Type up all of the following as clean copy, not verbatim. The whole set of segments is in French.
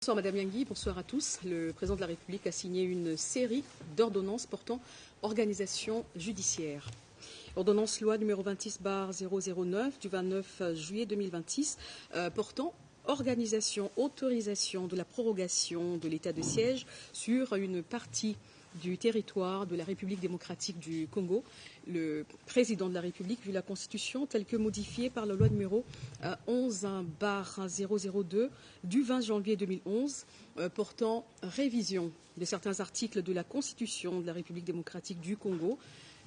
Bonsoir Madame Yangui, bonsoir à tous. Le président de la République a signé une série d'ordonnances portant organisation judiciaire. Ordonnance loi numéro 26/009 du 29 juillet 2026 portant organisation, autorisation de la prorogation de l'état de siège sur une partie du territoire de la République démocratique du Congo. Le président de la République, vu la Constitution telle que modifiée par la loi numéro 11/002 du 20 janvier 2011, portant révision de certains articles de la Constitution de la République démocratique du Congo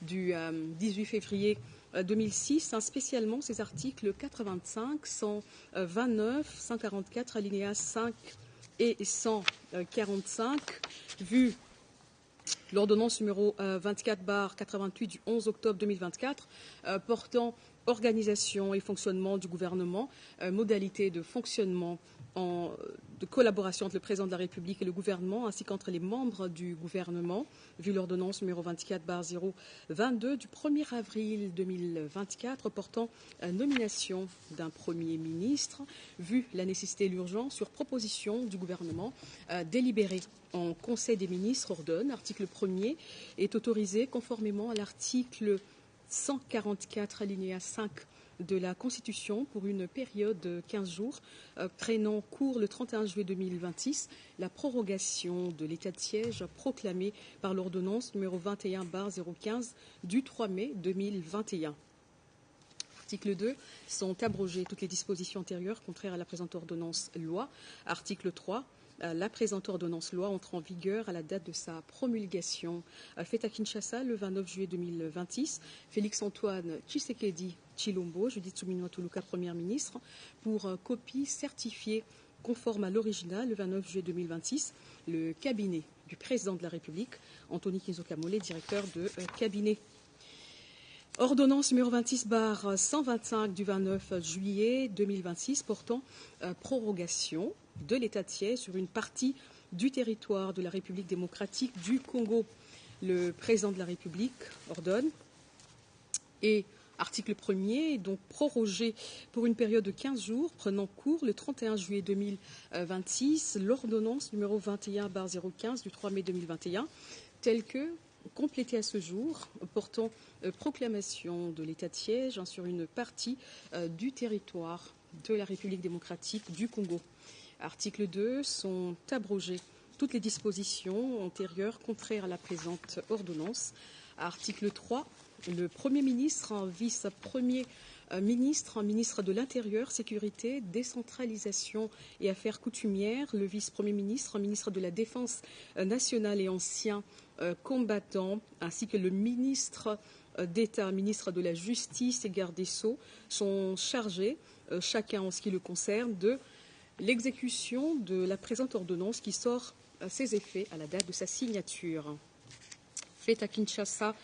du 18 février 2006, spécialement ces articles 85, 129, 144, alinéas 5 et 145, vu l'ordonnance numéro 24/88 du 11 octobre 2024 portant organisation et fonctionnement du gouvernement, modalités de fonctionnement de collaboration entre le président de la République et le gouvernement, ainsi qu'entre les membres du gouvernement, vu l'ordonnance numéro 24/022 du 1er avril 2024 portant nomination d'un Premier ministre, vu la nécessité et l'urgence sur proposition du gouvernement, délibéré en Conseil des ministres, ordonne, article 1er, est autorisé conformément à l'article 144 alinéa 5 de la Constitution pour une période de 15 jours, prenant cours le 31 juillet 2026, la prorogation de l'état de siège proclamée par l'ordonnance numéro 21/015 du 3 mai 2021. Article 2, sont abrogées toutes les dispositions antérieures contraires à la présente ordonnance loi. Article 3, la présente ordonnance loi entre en vigueur à la date de sa promulgation. Faite à Kinshasa le 29 juillet 2026, Félix-Antoine Tshisekedi Tshilombo, Judith Suminwa Tuluka, Première ministre, pour copie certifiée conforme à l'original le 29 juillet 2026, le cabinet du président de la République, Anthony Kinzoka Mollet, directeur de cabinet. Ordonnance numéro 26/125 du 29 juillet 2026 portant prorogation de l'état de siège sur une partie du territoire de la République démocratique du Congo. Le président de la République ordonne et article 1er, donc prorogé pour une période de 15 jours, prenant cours le 31 juillet 2026, l'ordonnance numéro 21/015 du 3 mai 2021, telle que complétée à ce jour, portant proclamation de l'état de siège sur une partie du territoire de la République démocratique du Congo. Article 2, sont abrogées toutes les dispositions antérieures contraires à la présente ordonnance. Article 3, le Premier ministre, vice-premier ministre, ministre de l'Intérieur, Sécurité, Décentralisation et Affaires coutumières, le vice-premier ministre, ministre de la Défense nationale et ancien combattant, ainsi que le ministre d'État, ministre de la Justice et garde des Sceaux, sont chargés, chacun en ce qui le concerne, de l'exécution de la présente ordonnance qui sort ses effets à la date de sa signature. Faite à Kinshasa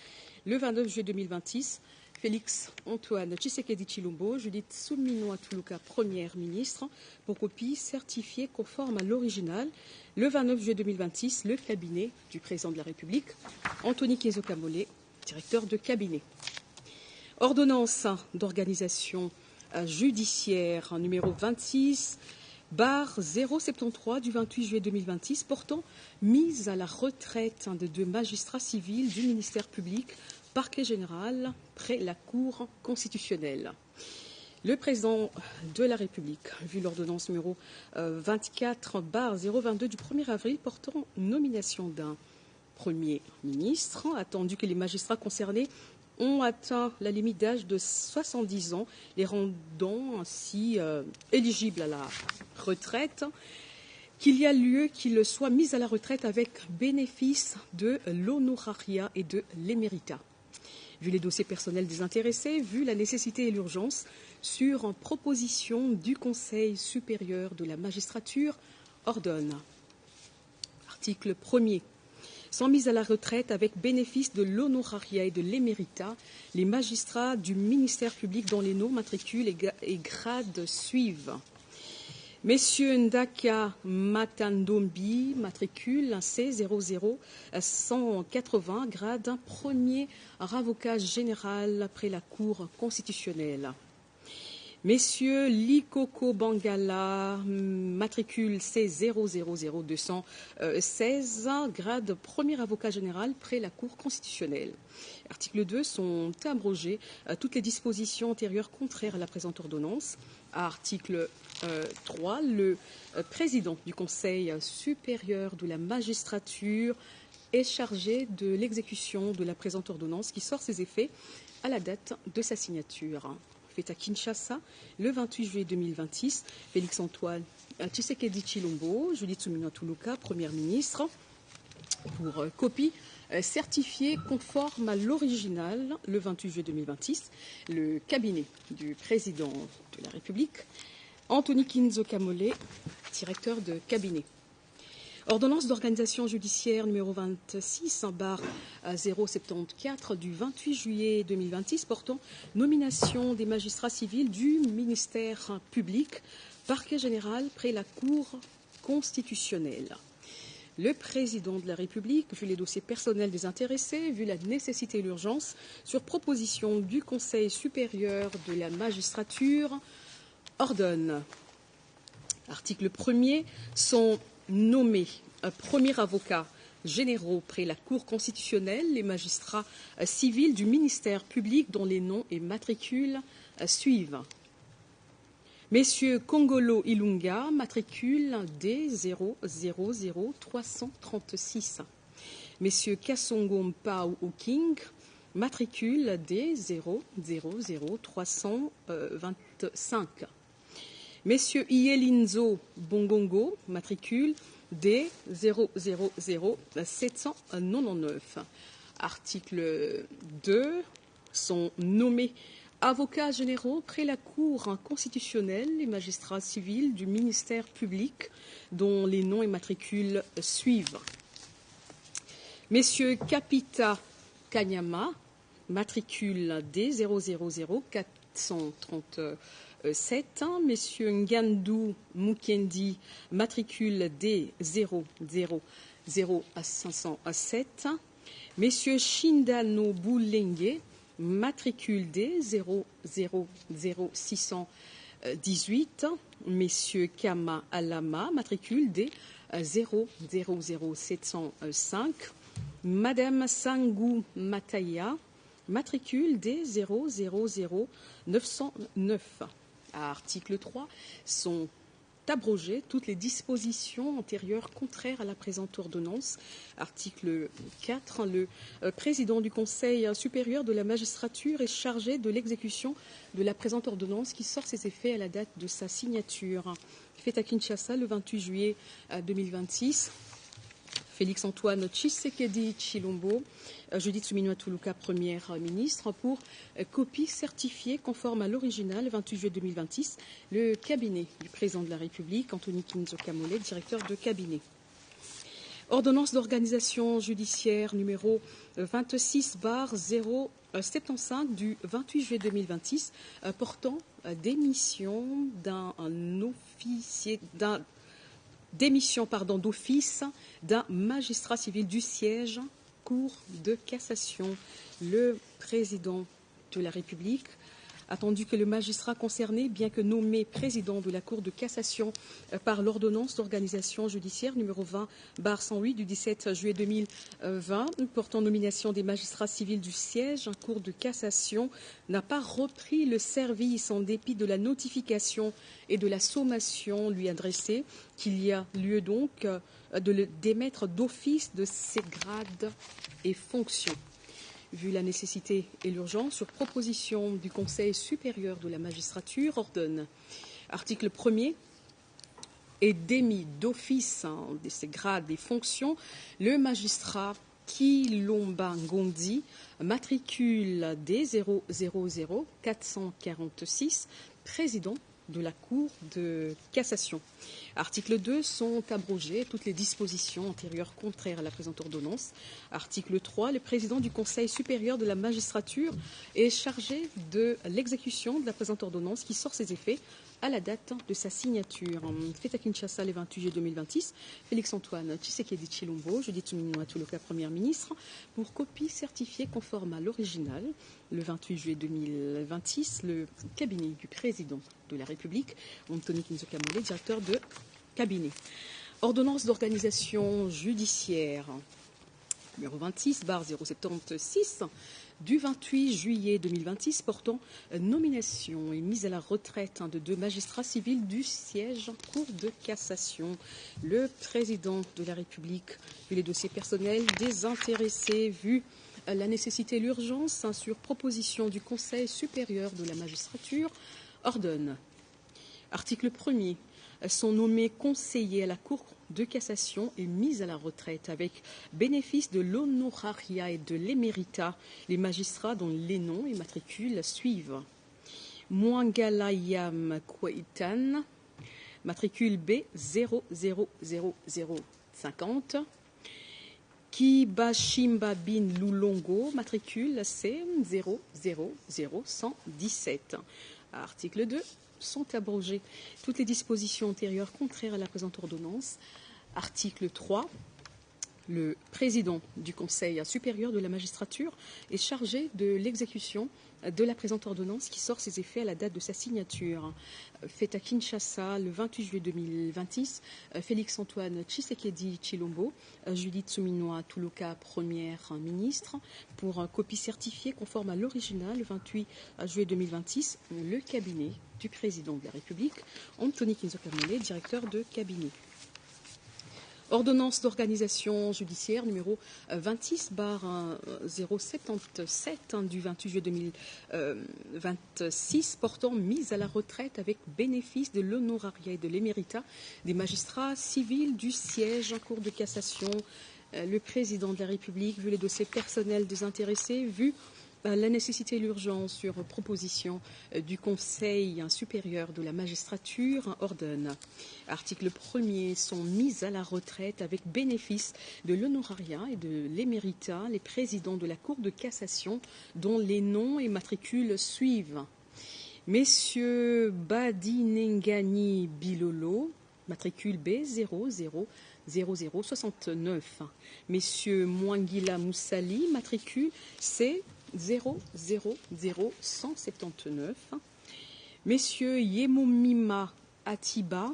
le 29 juillet 2026, Félix-Antoine Tshisekedi Tshilombo, Judith Suminwa Tuluka, Première ministre, pour copie certifiée conforme à l'original. Le 29 juillet 2026, le cabinet du président de la République, Anthony Kinzoka Mollet, directeur de cabinet. Ordonnance d'organisation judiciaire numéro 26/073 du 28 juillet 2026 portant mise à la retraite de deux magistrats civils du ministère public, parquet général, près la Cour constitutionnelle. Le président de la République, vu l'ordonnance numéro 24/022 du 1er avril portant nomination d'un Premier ministre, attendu que les magistrats concernés ont atteint la limite d'âge de 70 ans, les rendant ainsi éligibles à la retraite, qu'il y a lieu qu'ils soient mis à la retraite avec bénéfice de l'honorariat et de l'éméritat. Vu les dossiers personnels des intéressés, vu la nécessité et l'urgence, sur proposition du Conseil supérieur de la magistrature, ordonne. Article 1er. Sont mis à la retraite avec bénéfice de l'honorariat et de l'éméritat les magistrats du ministère public dont les noms, matricules et grades suivent. Messieurs Ndaka Matandombi, matricule C00-180, grade premier avocat général après la Cour constitutionnelle. Messieurs Likoko Bangala, matricule C000216, grade premier avocat général près la Cour constitutionnelle. Article 2, sont abrogées toutes les dispositions antérieures contraires à la présente ordonnance. Article 3, le président du Conseil supérieur de la magistrature est chargé de l'exécution de la présente ordonnance qui sort ses effets à la date de sa signature. Fait à Kinshasa, le 28 juillet 2026, Félix-Antoine Tshisekedi Tshilombo, Judith Suminwa Tuluka, Première ministre, pour copie certifiée conforme à l'original, le 28 juillet 2026, le cabinet du président de la République, Anthony Kinzo Kamole, directeur de cabinet. Ordonnance d'organisation judiciaire numéro 26/074 du 28 juillet 2026 portant nomination des magistrats civils du ministère public, parquet général près la Cour constitutionnelle. Le président de la République, vu les dossiers personnels des intéressés, vu la nécessité et l'urgence, sur proposition du Conseil supérieur de la magistrature, ordonne. Article 1er, sont nommés premier avocat généraux près la Cour constitutionnelle les magistrats civils du ministère public dont les noms et matricules suivent. Messieurs Kongolo Ilunga, matricule D000336. Messieurs Kassongo Mpao Oking, matricule D000325. Messieurs Ielinzo Bongongo, matricule D000799. Article 2, sont nommés avocats généraux près la Cour constitutionnelle les magistrats civils du ministère public dont les noms et matricules suivent. Messieurs Kapita Kanyama, matricule D000437. Messieurs Ngandou Mukendi, matricule D000507. Messieurs Shindano Boulenge, matricule D000618. Messieurs Kama Alama, matricule D000705. Madame Sangou Mataya, matricule D000909. À article 3, sont abrogées toutes les dispositions antérieures contraires à la présente ordonnance. Article 4, le président du Conseil supérieur de la magistrature est chargé de l'exécution de la présente ordonnance qui sort ses effets à la date de sa signature. Fait à Kinshasa le 28 juillet 2026. Félix-Antoine Tshisekedi Tshilombo, Judith Suminwa Tuluka, Première ministre, pour copie certifiée conforme à l'original, le 28 juillet 2026, le cabinet du président de la République, Anthony Kinzo Kamole, directeur de cabinet. Ordonnance d'organisation judiciaire numéro 26/075 du 28 juillet 2026, portant démission d'office d'un magistrat civil du siège Cour de cassation. Le président de la République, attendu que le magistrat concerné, bien que nommé président de la Cour de cassation par l'ordonnance d'organisation judiciaire numéro 20/108 du 17 juillet 2020, portant nomination des magistrats civils du siège Cour de cassation, n'a pas repris le service en dépit de la notification et de la sommation lui adressée, qu'il y a lieu donc de le démettre d'office de ses grades et fonctions. Vu la nécessité et l'urgence, sur proposition du Conseil supérieur de la magistrature, ordonne. Article 1er, est démis d'office de ses grades et fonctions le magistrat Kilomba Ngondi, matricule D000446, président de la Cour de cassation. Article 2, sont abrogées toutes les dispositions antérieures contraires à la présente ordonnance. Article 3, le président du Conseil supérieur de la magistrature est chargé de l'exécution de la présente ordonnance qui sort ses effets à la date de sa signature. Fait à Kinshasa le 28 juillet 2026, Félix-Antoine Tshisekedi Tshilombo, Judith Suminwa Tuluka, Premier ministre, pour copie certifiée conforme à l'original. Le 28 juillet 2026, le cabinet du président de la République, Anthony Kinzoka Mollet, directeur de cabinet. Ordonnance d'organisation judiciaire numéro 26/076 du 28 juillet 2026 portant nomination et mise à la retraite de 2 magistrats civils du siège en cour de cassation. Le président de la République, vu les dossiers personnels des intéressés, vu la nécessité et l'urgence, sur proposition du Conseil supérieur de la magistrature, ordonne. Article 1er. Sont nommés conseillers à la Cour de cassation et mis à la retraite avec bénéfice de l'honorariat et de l'éméritat les magistrats dont les noms et matricules suivent. Mwangalayam Kwaitan, matricule B 000050. Kibashimba Bin Lulongo, matricule C 000117. Article 2. Sont abrogées toutes les dispositions antérieures contraires à la présente ordonnance. Article 3. Le président du Conseil supérieur de la magistrature est chargé de l'exécution de la présente ordonnance qui sort ses effets à la date de sa signature. Fait à Kinshasa le 28 juillet 2026, Félix-Antoine Tshisekedi Tshilombo, Judith Suminwa Tuluka, Première ministre, pour copie certifiée conforme à l'original le 28 juillet 2026, le cabinet du président de la République, Anthony Kinzoka Mollet, directeur de cabinet. Ordonnance d'organisation judiciaire numéro 26/077 du 28 juillet 2026 portant mise à la retraite avec bénéfice de l'honorariat et de l'éméritat des magistrats civils du siège en cour de cassation. Le président de la République, vu les dossiers personnels des intéressés, vu la nécessité et l'urgence sur proposition du Conseil supérieur de la magistrature, ordonne. Article 1er. Sont mises à la retraite avec bénéfice de l'honorariat et de l'éméritat les présidents de la Cour de cassation dont les noms et matricules suivent. Messieurs Badinengani Bilolo, matricule B 000069. Messieurs Mwangila Moussali, matricule C 000179. Messieurs Yemomima Atiba,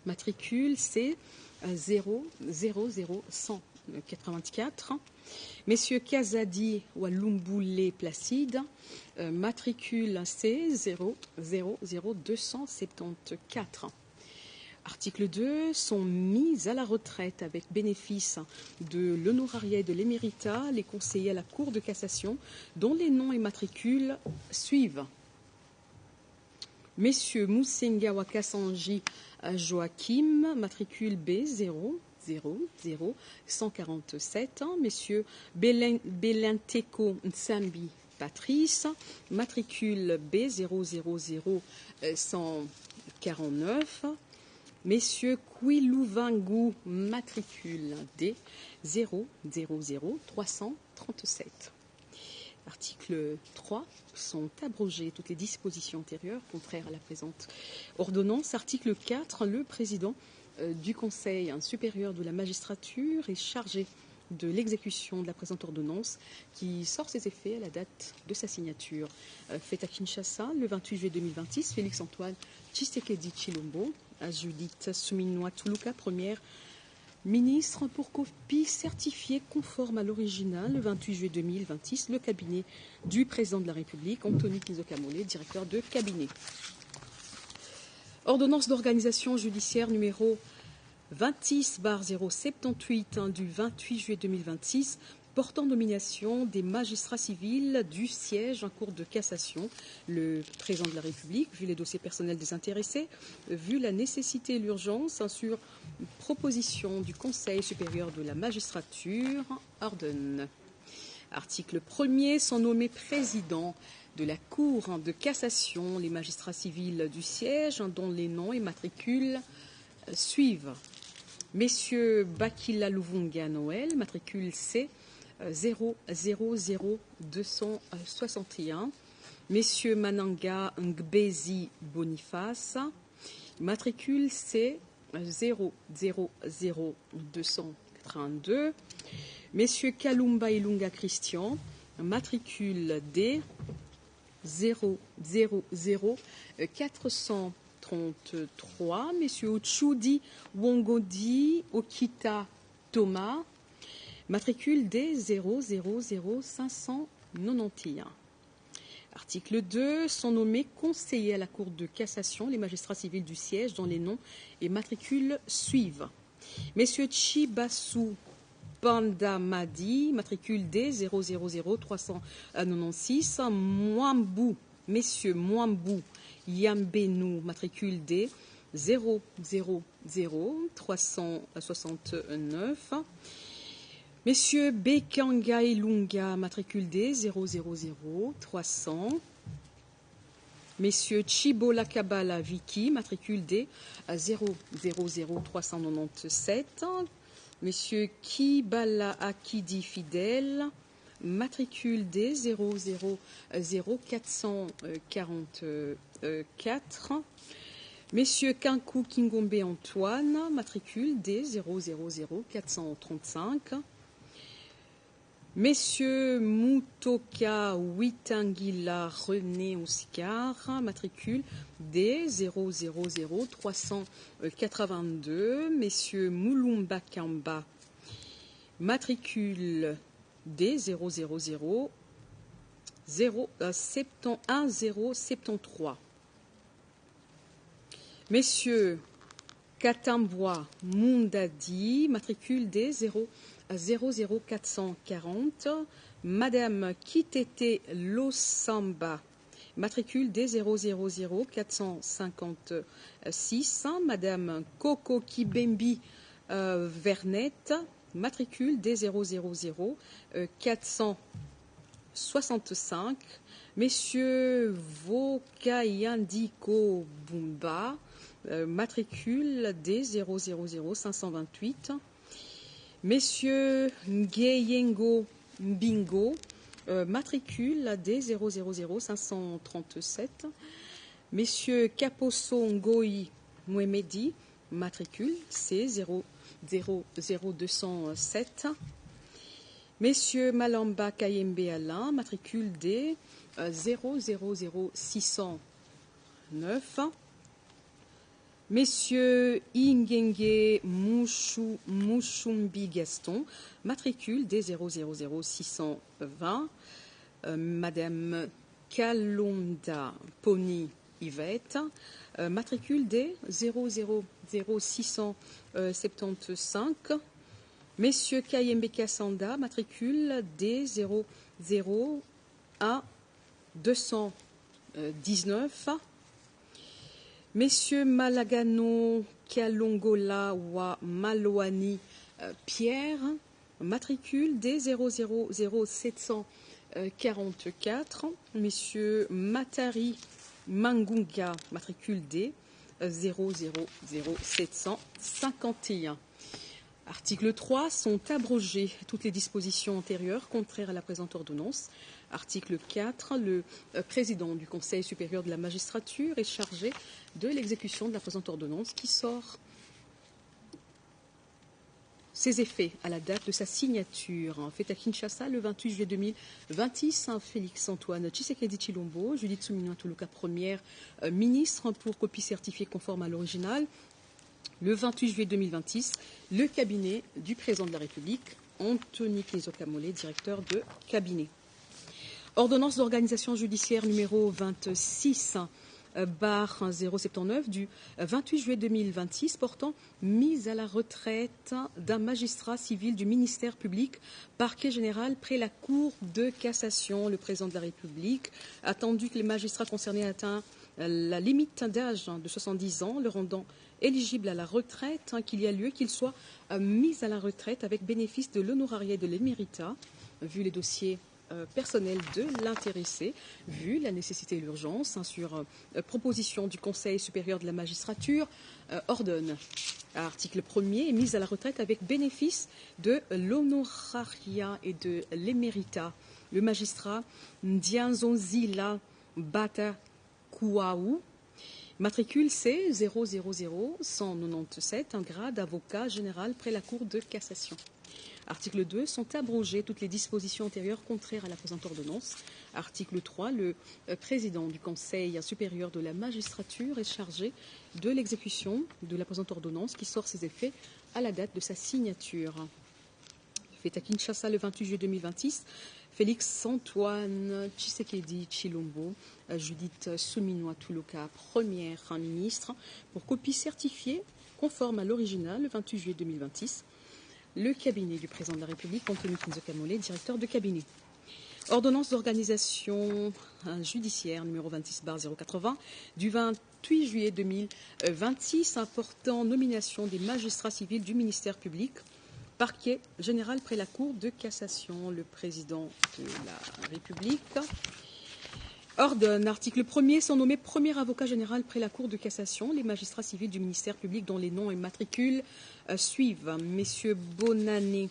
matricule C 000184. Messieurs Kazadi Walumboulé Placide, matricule C 000274. Article 2. Sont mis à la retraite avec bénéfice de l'honorariat et de l'éméritat les conseillers à la Cour de cassation dont les noms et matricules suivent. Messieurs Moussenga Wakasanji Joachim, matricule B 000147. Messieurs Belenteko Nsambi Patrice, matricule B 000149. Messieurs Kwiluvangu, matricule D 000337. Article 3. Sont abrogées toutes les dispositions antérieures contraires à la présente ordonnance. Article 4. Le président du Conseil supérieur de la magistrature est chargé de l'exécution de la présente ordonnance qui sort ses effets à la date de sa signature. Fait à Kinshasa le 28 juillet 2026, Félix-Antoine Tshisekedi Tshilombo, à Judith Suminwa Tuluka, Première ministre, pour copie certifiée conforme à l'original le 28 juillet 2026, le cabinet du président de la République, Anthony Kinzoka Mollet, directeur de cabinet. Ordonnance d'organisation judiciaire numéro 26/078 du 28 juillet 2026 portant nomination des magistrats civils du siège en cour de cassation. Le président de la République, vu les dossiers personnels des intéressés, vu la nécessité et l'urgence, sur proposition du Conseil supérieur de la magistrature, ordonne. Article 1er. Sont nommés présidents de la Cour de cassation les magistrats civils du siège dont les noms et matricules suivent. Messieurs Bakila Luvunga Noël, matricule C 000261. Messieurs Mananga Ngbezi Boniface, matricule C 000232. Messieurs Kalumba Ilunga Christian, matricule D 000433. Messieurs Ochudi Wongodi Okita Thomas, matricule D 000591. Article 2. Sont nommés conseillers à la Cour de cassation les magistrats civils du siège dont les noms et matricules suivent. Messieurs Chibasu Bandamadi, matricule D 000396. Mwambu, messieurs Mwambu Yambenu, matricule D 000369. Messieurs Bekanga Ilunga, matricule D 000300. Messieurs Chibola Kabala Viki, matricule D 000397. Messieurs Kibala Akidi Fidel, matricule D 000444. Messieurs Kankou Kingombe Antoine, matricule D 000435. Messieurs Mutoka Witangila René Oscar, matricule D 000382. Messieurs Moulumba Kamba, matricule D 001073. Messieurs Katambois Mundadi, matricule D 00440. Madame Kitete Losamba, matricule D 000456. Madame Koko Kibembi Vernette, matricule D 000465. Messieurs Vokayandiko Bumba, matricule D 000528. Messieurs Ngeyengo Mbingo, matricule D 000537. Messieurs Kaposo Ngoi Mouemedi, matricule C 00207. Messieurs Malamba Kayembe Alain, matricule D 000609. Messieurs Ingenge Mouchoumbi Gaston, matricule D 000620. Madame Kalonda Pony Yvette, matricule D 000675. Messieurs Kayembe Kassanda, matricule D 001-219. Messieurs Malagano Kalongola wa Malouani Pierre, matricule D 000744. Messieurs Matari Mangunga, matricule D 000751. Article 3. Sont abrogées toutes les dispositions antérieures contraires à la présente ordonnance. Article 4. Le président du Conseil supérieur de la magistrature est chargé de l'exécution de la présente ordonnance qui sort ses effets à la date de sa signature. Fait à Kinshasa le 28 juillet 2026. Félix-Antoine Tshisekedi Tshilombo, Judith Suminwa Tuluka, première ministre, pour copie certifiée conforme à l'original. Le 28 juillet 2026, le cabinet du président de la République, Anthony Knizokamole, directeur de cabinet. Ordonnance d'organisation judiciaire numéro 26/079 du 28 juillet 2026 portant mise à la retraite d'un magistrat civil du ministère public, parquet général près la Cour de cassation. Le président de la République a attendu que les magistrats concernés atteignent la limite d'âge de 70 ans, le rendant éligible à la retraite, qu'il y a lieu qu'il soit mis à la retraite avec bénéfice de l'honorariat et de l'éméritat, vu les dossiers personnels de l'intéressé, vu la nécessité et l'urgence, sur proposition du Conseil supérieur de la magistrature, ordonne, à article 1er, mise à la retraite avec bénéfice de l'honorariat et de l'éméritat. Le magistrat Ndianzonzila Bata Kouaou, matricule C000197, un grade d'avocat général près la Cour de cassation. Article 2, sont abrogées toutes les dispositions antérieures contraires à la présente ordonnance. Article 3, le président du Conseil supérieur de la magistrature est chargé de l'exécution de la présente ordonnance qui sort ses effets à la date de sa signature. Fait à Kinshasa le 28 juillet 2026, Félix Antoine Tshisekedi Tshilombo, Judith Souminois Toulouka, première ministre, pour copie certifiée conforme à l'original le 28 juillet 2026. Le cabinet du président de la République, Anthony Kinzokamole, directeur de cabinet. Ordonnance d'organisation judiciaire numéro 26/080 du 28 juillet 2026 apportant nomination des magistrats civils du ministère public, parquet général près la Cour de cassation. Le président de la République ordonne, article 1er, sont nommés premier avocat général près la Cour de cassation les magistrats civils du ministère public dont les noms et matricules suivent. Messieurs Bonane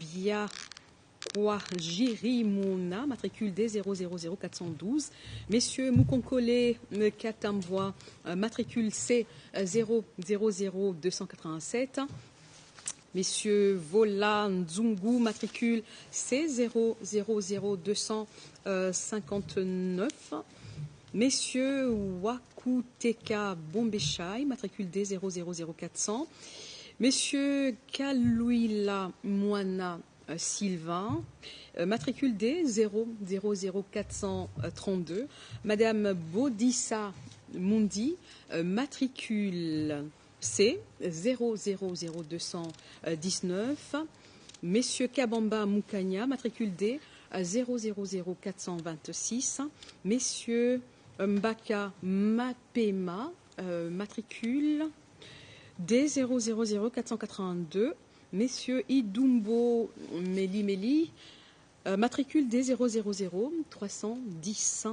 Biakwa-Jirimona, matricule D000412. Messieurs Mukonkole Katamvoa, matricule C000287. Messieurs Vola Nzungu, matricule C000259. Messieurs Wakuteka Bombeshai, matricule D000400. Messieurs Kaluila Moana Sylvain, matricule D000432. Madame Bodissa Mundi, matricule C 000219. Messieurs Kabamba Mukanya, matricule D 000426. Messieurs Mbaka Mapema, matricule D 000482. Messieurs Idumbo Meli, matricule D 000310.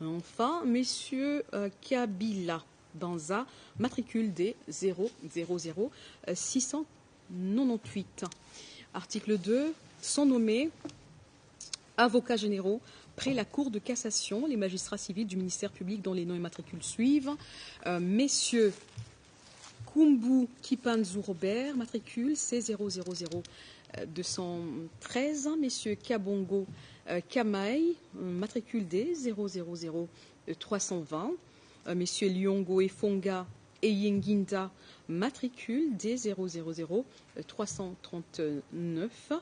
Enfin, messieurs Kabila Banza, matricule D 000698. Article 2, sont nommés avocats généraux près la Cour de cassation les magistrats civils du ministère public dont les noms et matricules suivent. Messieurs Kumbu Kipanzu Robert, matricule C000213. Messieurs Kabongo Kamaï, matricule D 000320. Messieurs Lyongo et Fonga et Yenginda, matricule D 000339.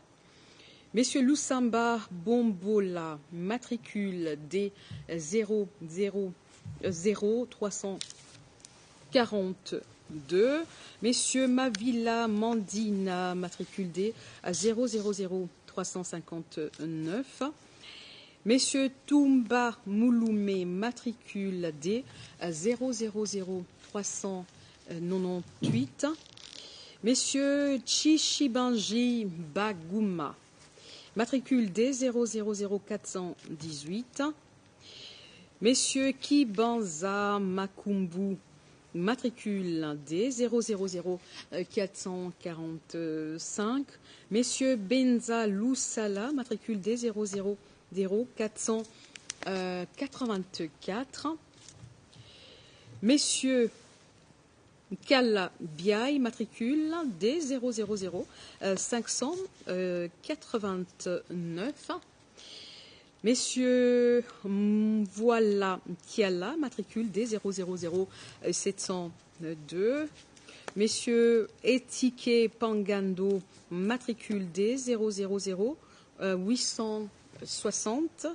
Messieurs Lusamba Bombola, matricule D 000342. Messieurs Mavila Mandina, matricule D 000359. Messieurs Toumba Mouloumé, matricule D 000398. Messieurs Chichibanji Bagouma, matricule D 000418. Messieurs Kibanza Makumbu, matricule D 000445. Messieurs Benza Loussala, matricule D 000484. Messieurs Kalla Biaï, matricule D 000589. Messieurs Mvoila Kiala, matricule D 000702. Messieurs Etike Pangando, matricule D 000860.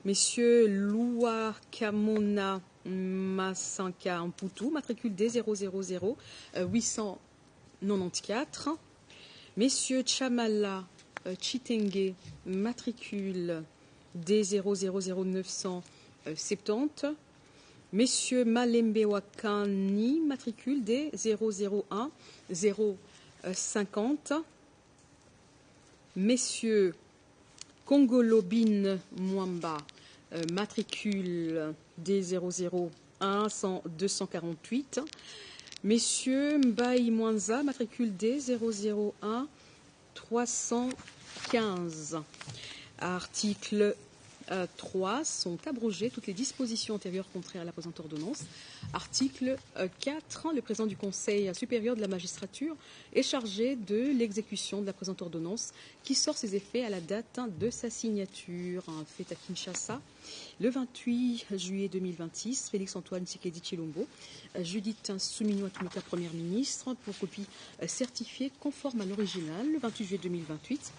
Messieurs Loua Kamona Masanka Amputu, matricule D 000894. Messieurs Chamala Chitenge, matricule D 000970. Messieurs Malembe Wakani, matricule D 001050. Messieurs Kongolobine Mwamba, matricule D 001248. Messieurs Mbaï Mwanza, matricule D 001 315. Article 3 sont abrogées toutes les dispositions antérieures contraires à la présente ordonnance. Article 4. Le président du Conseil supérieur de la magistrature est chargé de l'exécution de la présente ordonnance qui sort ses effets à la date de sa signature. Fait à Kinshasa le 28 juillet 2026. Félix-Antoine Tshisekedi Tshilombo, Judith Suminwa Tuluka, Première ministre, pour copie certifiée conforme à l'original. Le 28 juillet 2028.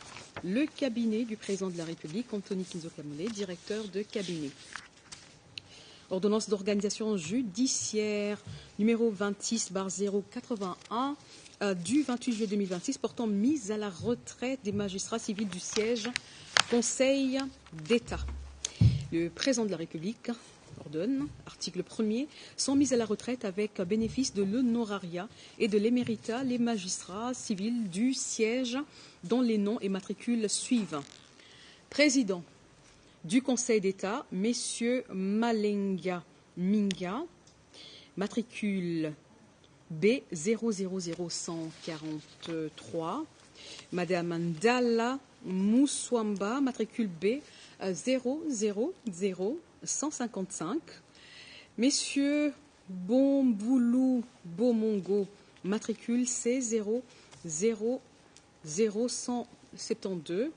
Le cabinet du président de la République, Anthony Kinzo Kamole, directeur de cabinet. Ordonnance d'organisation judiciaire numéro 26/081 du 28 juillet 2026 portant mise à la retraite des magistrats civils du siège Conseil d'État. Le président de la République ordonne, article 1er, sont mis à la retraite avec bénéfice de l'honorariat et de l'éméritat les magistrats civils du siège dont les noms et matricules suivent. Président du Conseil d'État, messieurs Malenga Minga, matricule B000143, Madame Ndala Mouswamba, matricule B 000155, Messieurs Bomboulou Bomongo, matricule C000172,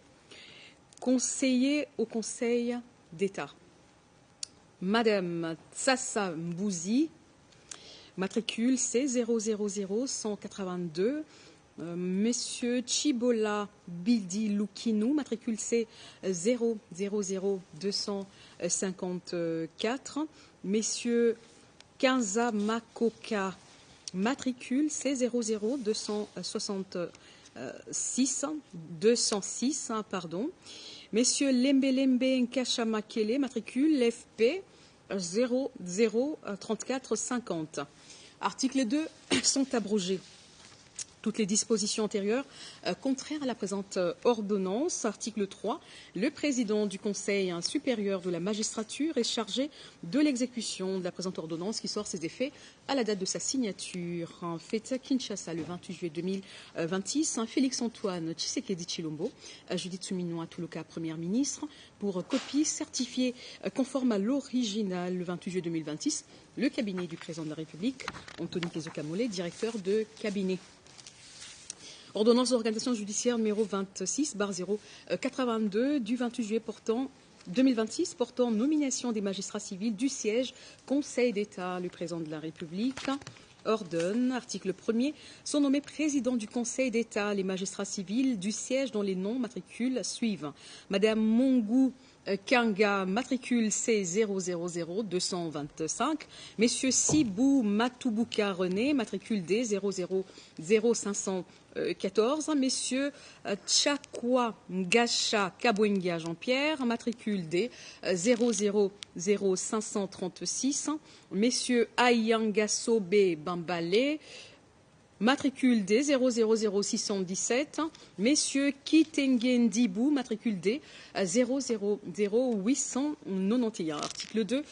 conseiller au Conseil d'État. Madame Tsassa Mbouzi, matricule C000182, Monsieur Chibola Bildi Lukinou, matricule C000254, Messieurs Kinza Makoka, matricule C00206, Messieurs Lembelembe Nkashamakele, matricule FP 003450. Article 2 sont abrogés toutes les dispositions antérieures contraires à la présente ordonnance. Article 3. Le président du Conseil supérieur de la magistrature est chargé de l'exécution de la présente ordonnance qui sort ses effets à la date de sa signature. Fait à Kinshasa le 28 juillet 2026. Félix-Antoine Tshisekedi Tshilombo, Judith Suminwa Tuluka, Première ministre, pour copie certifiée conforme à l'original le 28 juillet 2026. Le cabinet du président de la République, Anthony Kinzo Kamole, directeur de cabinet. Ordonnance d'organisation judiciaire numéro 26/082 du 28 juillet 2026 portant nomination des magistrats civils du siège Conseil d'État. Le président de la République ordonne, article 1er, sont nommés président du Conseil d'État les magistrats civils du siège dont les noms matricules suivent. Madame Mongou Kanga, matricule C000225. Messieurs Sibou Matoubuka René, matricule D 000514. Messieurs Tchakwa Ngacha Kabwenga Jean-Pierre, matricule D 000536. Messieurs Ayangasobe Bambale, matricule D 000617, Messieurs Kitenge Ndibou, matricule D 000891. Article 2.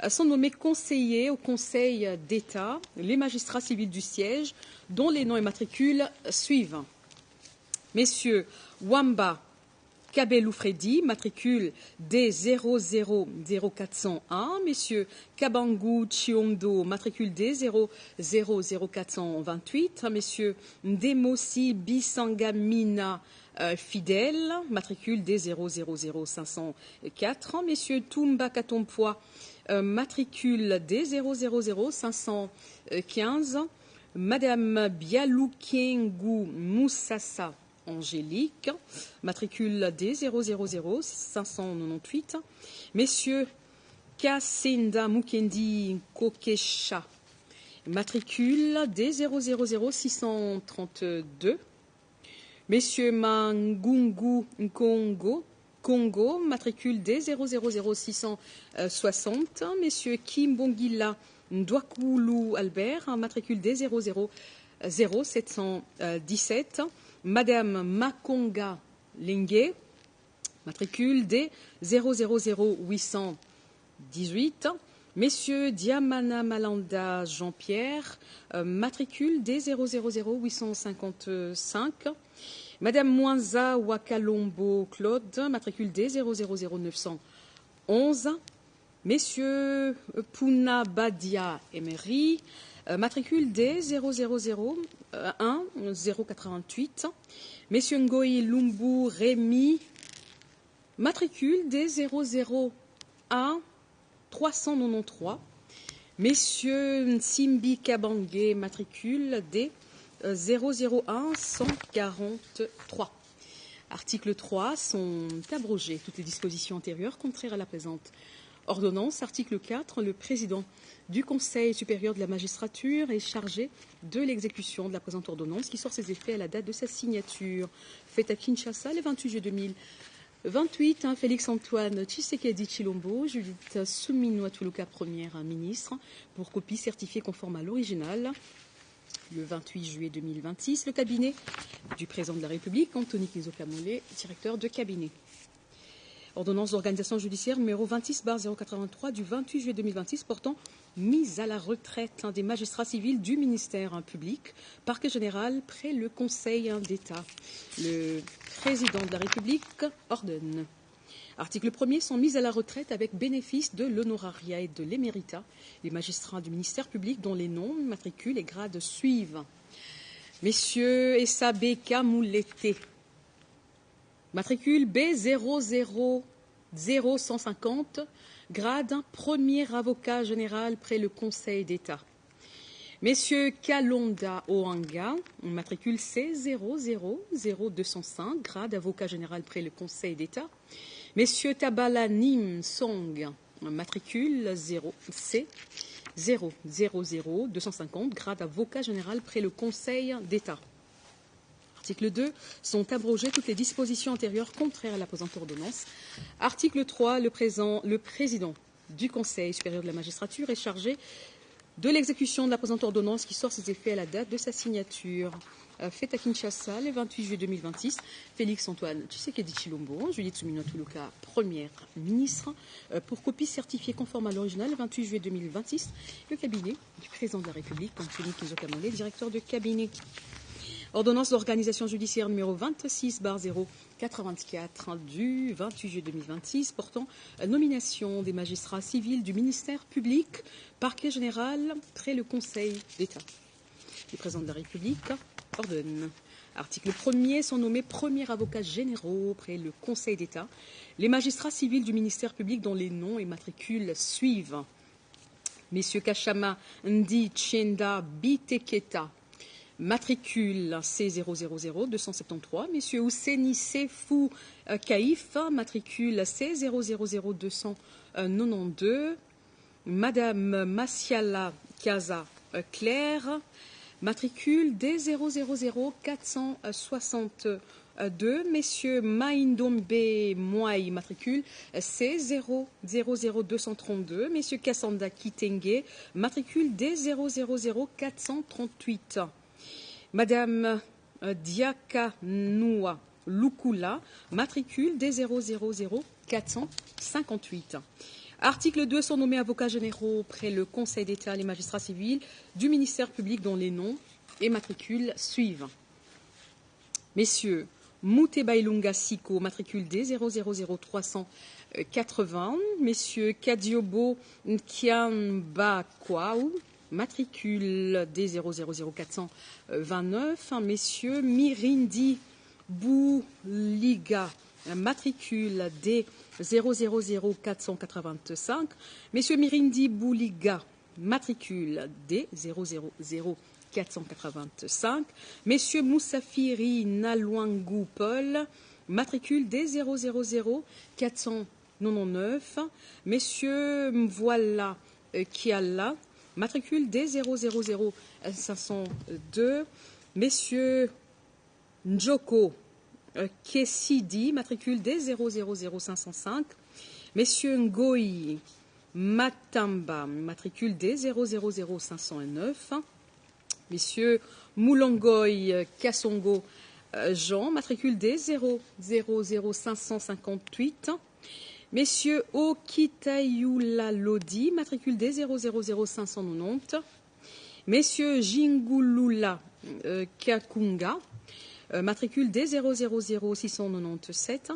Sont nommés conseillers au Conseil d'État les magistrats civils du siège dont les noms et matricules suivent. Messieurs Wamba Kabelou Freddy, matricule D 000401. Messieurs Kabangu Chiondo, matricule D 000428. Messieurs Ndemosi Bisangamina Fidèle, matricule D 000504. Messieurs Toumba Katompoa, matricule D 000515. Madame Bialoukiengou Moussassa Angélique, matricule D 000598. Messieurs Kasenda Mukendi Kokesha, matricule D 000632. Messieurs Mangungu Congo, matricule D 000660. Messieurs Kimbongila Ndwakoulou Albert, matricule D 00717. Madame Makonga Lengue, matricule D 000818. Messieurs Diamana Malanda Jean-Pierre, matricule D 000855. Madame Mwanza Wakalombo Claude, matricule D 000911. 11. Messieurs Pouna Badia Emery, matricule D 000 088. Messieurs Ngoï Lumbu Rémi, matricule D 001 393. Messieurs Simbi Kabangue, matricule D 001 143. Article 3 sont abrogées toutes les dispositions antérieures contraires à la présente ordonnance. Article 4, le président du Conseil supérieur de la magistrature est chargé de l'exécution de la présente ordonnance qui sort ses effets à la date de sa signature. Faite à Kinshasa le 28 juillet 2028, Félix-Antoine Tshisekedi Tshilombo, Judith Suminwa Tuluka, première ministre, pour copie certifiée conforme à l'original. Le 28 juillet 2026, le cabinet du président de la République, Anthony Kizokamole, directeur de cabinet. Ordonnance d'organisation judiciaire numéro 26/083 du 28 juillet 2026 portant mise à la retraite des magistrats civils du ministère public, parquet général près le Conseil d'État. Le président de la République ordonne. Article 1er sont mis à la retraite avec bénéfice de l'honorariat et de l'éméritat les magistrats du ministère public dont les noms, matricules et grades suivent. Messieurs Essa Beka Moulete, matricule B0000150, grade premier avocat général près le Conseil d'État. Messieurs Kalonda Oanga, matricule C0000205, grade avocat général près le Conseil d'État. Messieurs Tabala Nim Song, matricule C0000250, grade avocat général près le Conseil d'État. Article 2, sont abrogées toutes les dispositions antérieures contraires à la présente ordonnance. Article 3, le président du Conseil supérieur de la magistrature est chargé de l'exécution de la présente ordonnance qui sort ses effets à la date de sa signature. Faite à Kinshasa le 28 juillet 2026, Félix-Antoine Tshisekedi Tshilombo, Judith Suminwa Tuluka, première ministre, pour copie certifiée conforme à l'original le 28 juillet 2026, le cabinet du président de la République, Anthony Kizokamole, directeur de cabinet. Ordonnance d'organisation judiciaire numéro 26/084 du 28 juillet 2026 portant nomination des magistrats civils du ministère public, parquet général près le Conseil d'État. Le président de la République ordonne. Article 1er sont nommés premiers avocats généraux près le Conseil d'État les magistrats civils du ministère public dont les noms et matricules suivent. Messieurs Kachama Ndi Tchenda Biteketa, matricule C0000273. Messieurs Ousseni Sefou Kaïf, matricule C000292. Madame Massiala Kaza Claire, matricule D000462. Messieurs Maïndombe Mouaï, matricule C000232. Messieurs Kassanda Kitenge, matricule D000438. Madame Diaka Noua Lukula, matricule D000458. Article 2 sont nommés avocats généraux près le Conseil d'État les magistrats civils du ministère public dont les noms et matricules suivent. Messieurs Moutebailunga Siko, matricule D000380. Messieurs Kadiobo Nkiamba Kwao, matricule D000429. Messieurs Mirindi Bouliga, matricule D000485. Messieurs Mirindi Bouliga, matricule D000485. Messieurs Moussafiri Nalouangou Paul, matricule D000499. Messieurs Mvoila Kiala, matricule D000502. Messieurs Njoko Kessidi, matricule D000505. Messieurs Ngoï Matamba, matricule D000509. Messieurs Moulongoy Kassongo Jean, matricule D000558. Messieurs Okitayula Lodi, matricule D000590. Messieurs Jingulula Kakunga, matricule D000697.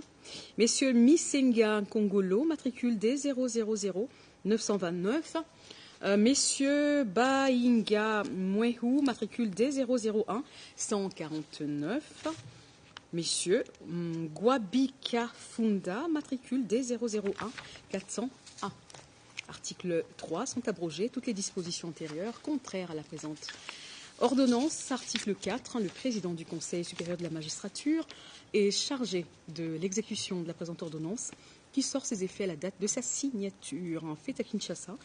Messieurs Misenga Kongolo, matricule D000929. Messieurs Bainga Mwehu, matricule D001 149. Messieurs Gwabika Funda, matricule D001 401. Article 3, sont abrogées toutes les dispositions antérieures contraires à la présente ordonnance. Article 4, le président du Conseil supérieur de la magistrature est chargé de l'exécution de la présente ordonnance qui sort ses effets à la date de sa signature. Fait à Kinshasa,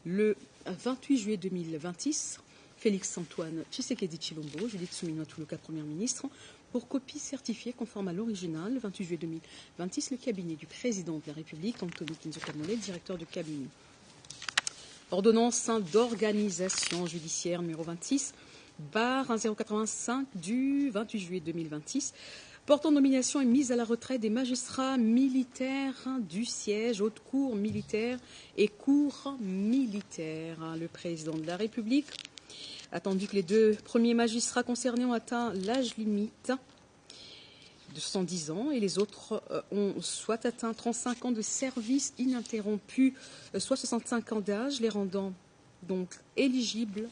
le 28 juillet 2026, Félix-Antoine Tshisekedi Tshilombo, Judith Suminwa Tuluka, Premier ministre, pour copie certifiée conforme à l'original. Le 28 juillet 2026, le cabinet du président de la République, Anthony Kinzoka Mollet, directeur de cabinet. Ordonnance d'organisation judiciaire numéro 26, barre 1085 du 28 juillet 2026, portant nomination et mise à la retraite des magistrats militaires du siège, haute cour militaire et cour militaire. Le président de la République, attendu que les 2 premiers magistrats concernés ont atteint l'âge limite de 110 ans et les autres ont soit atteint 35 ans de service ininterrompu, soit 65 ans d'âge, les rendant donc éligibles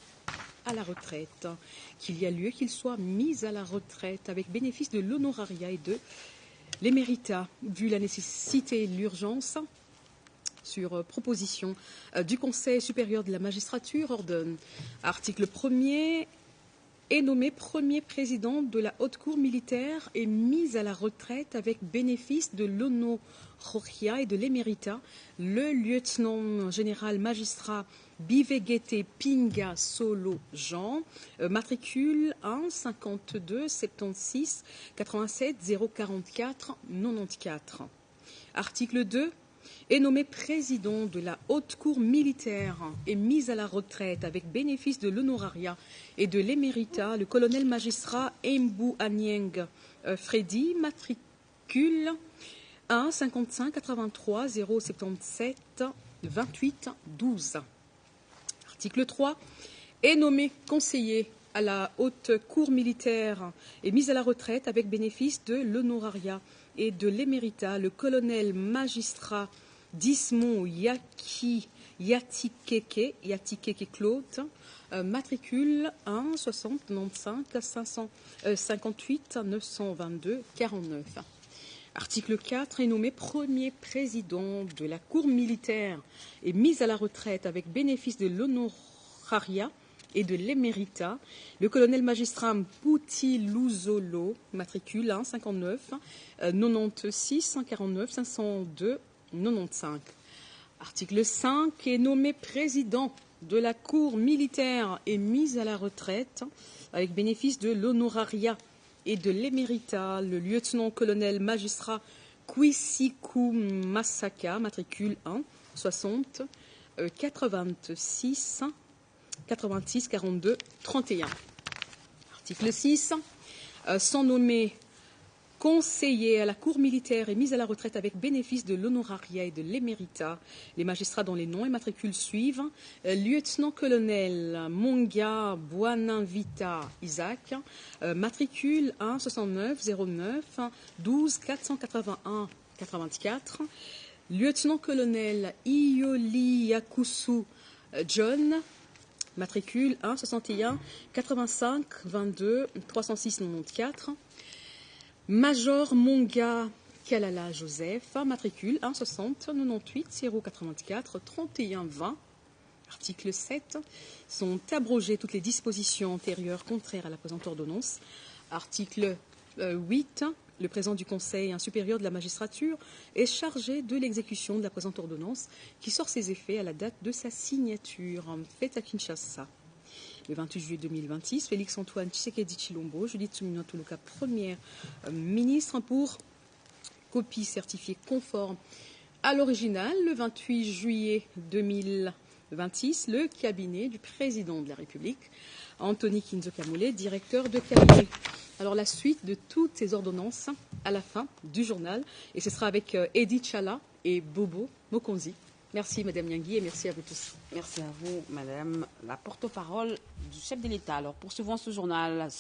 à la retraite, qu'il y a lieu qu'ils soient mis à la retraite avec bénéfice de l'honorariat et de l'éméritat, vu la nécessité et l'urgence, sur proposition du Conseil supérieur de la magistrature, ordonne. Article 1er, est nommé premier président de la haute cour militaire et mis à la retraite avec bénéfice de l'honoraria et de l'éméritat le lieutenant général magistrat Bivegete Pinga Solo Jean, matricule 1 52 76 87 044 94. Article 2. Est nommé président de la haute cour militaire et mis à la retraite avec bénéfice de l'honoraria et de l'éméritat le colonel magistrat Embu Anyeng Freddy, matricule 1 55 83 077 28 12. Article 3. Est nommé conseiller à la haute cour militaire et mis à la retraite avec bénéfice de l'honoraria et de l'éméritat le colonel magistrat Dismon Yatikeke Claude, matricule 1 60 95 558 922 49. Article 4 est nommé premier président de la cour militaire et mis à la retraite avec bénéfice de l'honoraria et de l'éméritat le colonel magistrat Mpouti Luzolo, matricule 1 59 96 149 502 95. Article 5 est nommé président de la cour militaire et mis à la retraite avec bénéfice de l'honoraria et de l'éméritat le lieutenant-colonel magistrat Kwisiku Masaka, matricule 1 60 86 86 42 31. Article 6. Sont nommés conseillers à la cour militaire et mis à la retraite avec bénéfice de l'honoraria et de l'éméritat les magistrats dont les noms et matricules suivent. Lieutenant-colonel Monga Buanavita Isaac, matricule 1 69 09 12 481 84. Lieutenant-colonel Ioli Yakusu John, matricule 1 61 85 22 306 94. Major Monga Kalala Joseph, matricule 1 60 98 084 31 20. Article 7. Sont abrogées toutes les dispositions antérieures contraires à la présente ordonnance. Article 8. Le président du Conseil supérieur de la magistrature est chargé de l'exécution de la présente ordonnance qui sort ses effets à la date de sa signature. Faite à Kinshasa. Le 28 juillet 2026, Félix-Antoine Tshisekedi Tshilombo, Judith Suminwa Tuluka, Première ministre, pour copie certifiée conforme à l'original. Le 28 juillet 2026, le cabinet du président de la République, Anthony Kinzoka Mollet, directeur de cabinet. Alors la suite de toutes ces ordonnances à la fin du journal, et ce sera avec Edith Chala et Bobo Mokonzi. Merci Madame Nyangui et merci à vous tous. Merci à vous Madame la porte-parole du chef de l'État. Alors poursuivons ce journal.